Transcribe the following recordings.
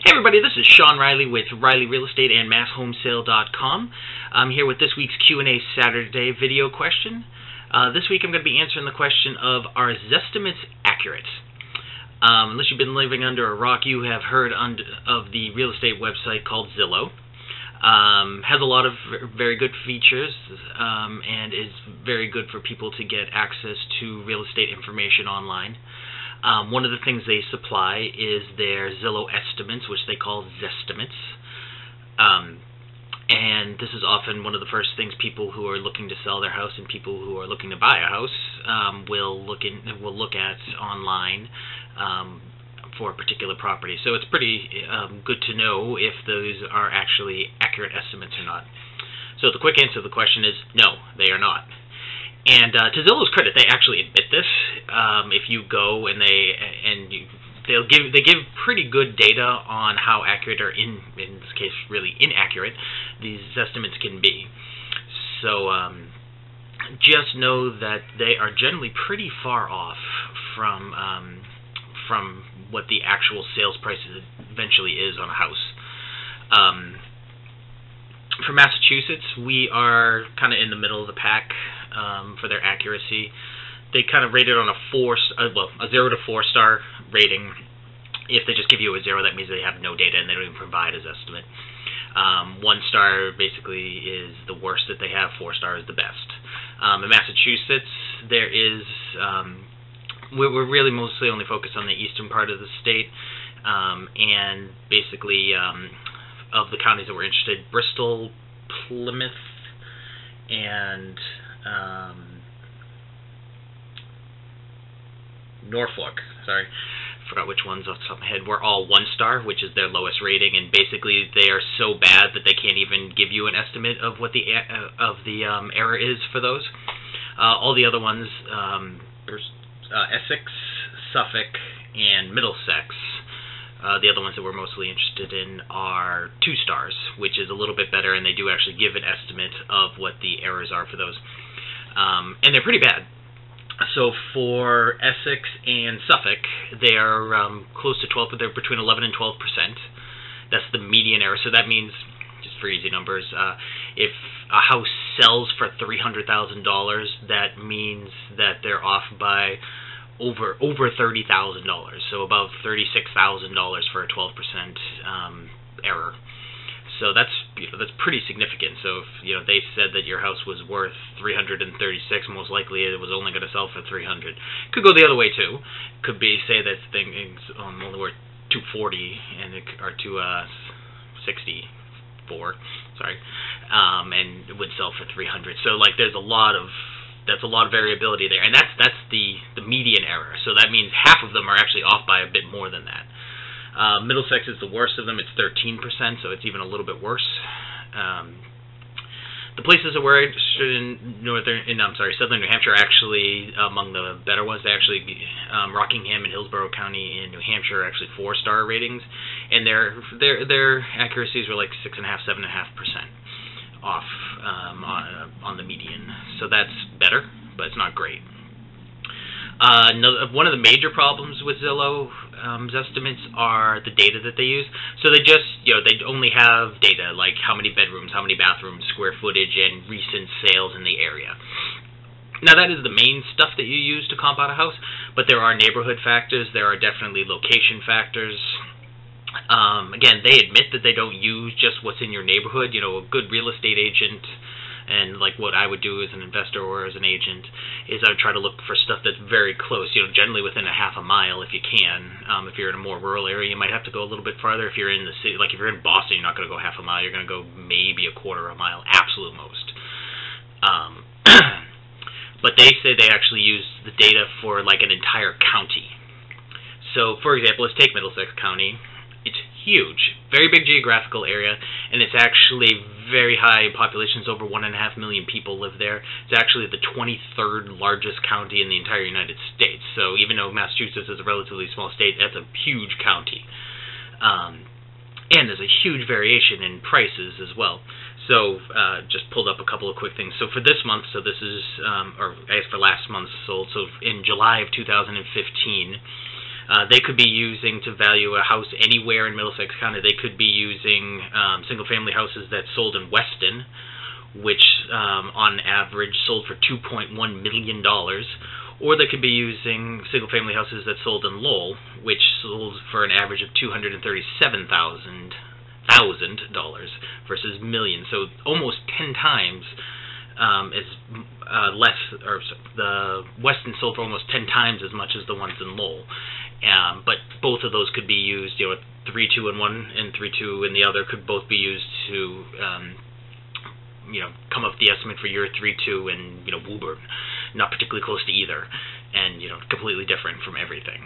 Hey everybody, this is Sean Riley with Riley Real Estate and MassHomesale.com. I'm here with this week's Q&A Saturday video question. This week I'm going to be answering the question of, are Zestimates accurate? Unless you've been living under a rock, you have heard of the real estate website called Zillow. Has a lot of very good features and is very good for people to get access to real estate information online. One of the things they supply is their Zillow estimates, which they call Zestimates. And this is often one of the first things people who are looking to sell their house and people who are looking to buy a house will look at online for a particular property. So it's pretty good to know if those are actually accurate estimates or not. So the quick answer to the question is no, they are not. And to Zillow's credit, they actually admit this. If you go and they give pretty good data on how accurate or in this case really inaccurate these estimates can be. So just know that they are generally pretty far off from what the actual sales price eventually is on a house. For Massachusetts, we are kind of in the middle of the pack for their accuracy. They kind of rate it on a 0 to 4 star rating. If they just give you a 0, that means they have no data and they don't even provide an estimate. 1 star basically is the worst that they have. 4 star is the best. In Massachusetts, there is we're really mostly only focused on the eastern part of the state, and basically of the counties that we're interested, Bristol, Plymouth, and Norfolk, sorry, forgot which ones off the top of my head, were all 1 star, which is their lowest rating, and basically they are so bad that they can't even give you an estimate of what the error is for those. All the other ones, there's Essex, Suffolk, and Middlesex. The other ones that we're mostly interested in are 2 stars, which is a little bit better, and they do actually give an estimate of what the errors are for those. And they're pretty bad. So for Essex and Suffolk, they are close to 12, but they're between 11 and 12%. That's the median error. So that means, just for easy numbers, if a house sells for $300,000, that means that they're off by over $30,000, so about $36,000 for a 12% error. So that's pretty significant. So if they said that your house was worth $336, most likely it was only going to sell for $300. Could go the other way too. Could be say that thing's only worth $240 or $264, sorry, and it would sell for $300. So there's a lot of variability there, and that's the median error. So that means half of them are actually off by a bit more than that. Middlesex is the worst of them. It's 13%, so it's even a little bit worse. The places that we're interested in southern New Hampshire are actually among the better ones. They actually Rockingham and Hillsborough County in New Hampshire are actually 4-star ratings, and their accuracies were like 6.5, 7.5% off on the median. So that's better, but it's not great. One of the major problems with Zillow estimates are the data that they use. So they just, they only have data like how many bedrooms, how many bathrooms, square footage, and recent sales in the area. Now that is the main stuff that you use to comp out a house, but there are neighborhood factors, there are definitely location factors. Again, they admit that they don't use just what's in your neighborhood. A good real estate agent, and like what I would do as an investor or as an agent, is I would try to look for stuff that's very close, generally within a half a mile if you can. If you're in a more rural area, you might have to go a little bit farther. If you're in the city, like if you're in Boston, you're not going to go half a mile, you're going to go maybe a quarter of a mile, absolute most. But they say they actually use the data for like an entire county. So for example, let's take Middlesex County. It's huge, very big geographical area, and it's actually very high in population. Over 1.5 million people live there. It's actually the 23rd largest county in the entire United States. So even though Massachusetts is a relatively small state, that's a huge county. And there's a huge variation in prices as well. So just pulled up a couple of quick things. So for this month, so this is, or I guess for last month's sold, so in July of 2015, They could be using to value a house anywhere in Middlesex County. They could be using single-family houses that sold in Weston, which on average sold for $2.1 million. Or they could be using single-family houses that sold in Lowell, which sold for an average of $237,000 versus millions. So almost 10 times less, or the Weston sold for almost 10 times as much as the ones in Lowell. But both of those could be used, 3-2 in one and 3-2 in the other could both be used to come up with the estimate for your 3-2 in Woburn. Not particularly close to either, and completely different from everything.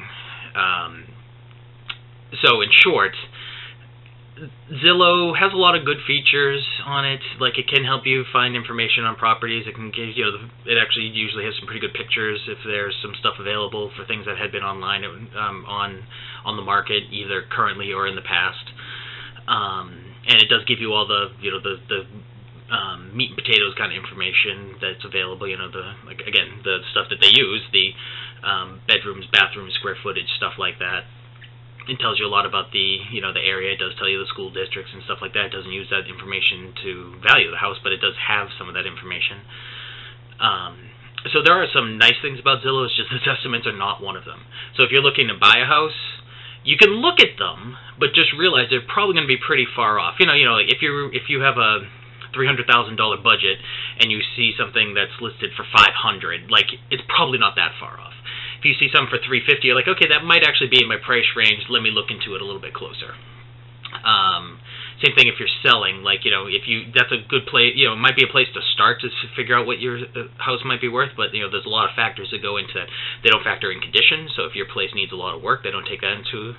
So in short, Zillow has a lot of good features on it. Like, it can help you find information on properties. It can give it actually usually has some pretty good pictures if there's some stuff available for things that had been online on the market, either currently or in the past. And it does give you all the the meat and potatoes kind of information that's available. Again, the stuff that they use, the bedrooms, bathrooms, square footage, stuff like that. It tells you a lot about the the area. It does tell you the school districts and stuff like that. It doesn't use that information to value the house, but it does have some of that information. So there are some nice things about Zillow. It's just the estimates are not one of them. So if you're looking to buy a house, you can look at them, but just realize they're probably going to be pretty far off. Like if you have a $300,000 budget and you see something that's listed for $500, like, it's probably not that far off. If you see something for $350, you're like, okay, that might actually be in my price range. Let me look into it a little bit closer. Same thing if you're selling. Like, that's a good place. It might be a place to start to figure out what your house might be worth. But there's a lot of factors that go into that. They don't factor in condition. So if your place needs a lot of work, they don't take that into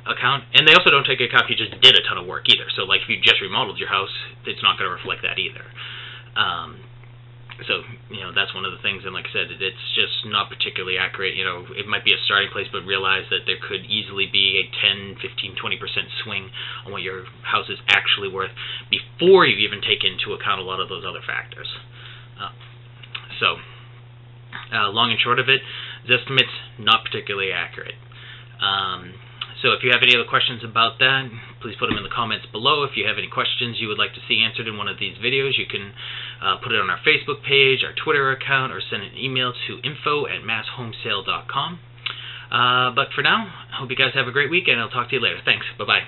account. And they also don't take into account if you just did a ton of work either. So like if you just remodeled your house, it's not going to reflect that either. So, that's one of the things, and like I said, it's just not particularly accurate. It might be a starting place, but realize that there could easily be a 10, 15, 20% swing on what your house is actually worth before you even take into account a lot of those other factors. Long and short of it, Zestimates, not particularly accurate. So if you have any other questions about that, please put them in the comments below. If you have any questions you would like to see answered in one of these videos, you can put it on our Facebook page, our Twitter account, or send an email to info@masshomesale.com. But for now, I hope you guys have a great week, and I'll talk to you later. Thanks. Bye-bye.